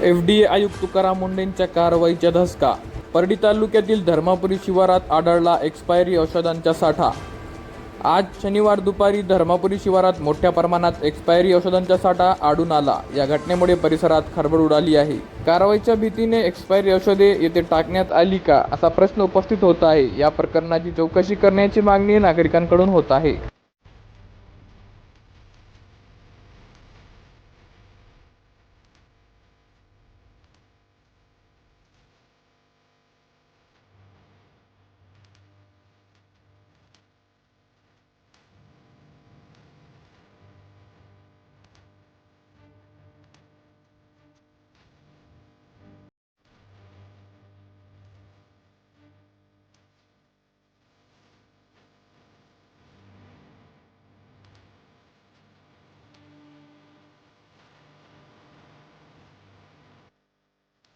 FDA आयुक्त तुकाराम मुंढेंच्या कारवाईचा धसका. परडी तालुक्यातील धर्मापुरी शिवारात आढळला एक्सपायरी औषधांचा साठा. आज शनिवार दुपारी धर्मापुरी शिवारात मोठ्या प्रमाणात एक्सपायरी औषधांचा साठा आढळून आला. या घटनेमुळे परिसरात खळबळ उडाली आहे. कारवाईच्या भीतीने एक्सपायरी औषधे येथे टाकण्यात आली का, असा प्रश्न उपस्थित होत आहे. या प्रकरणाची चौकशी करण्याची मागणी नागरिकांकडून होत आहे.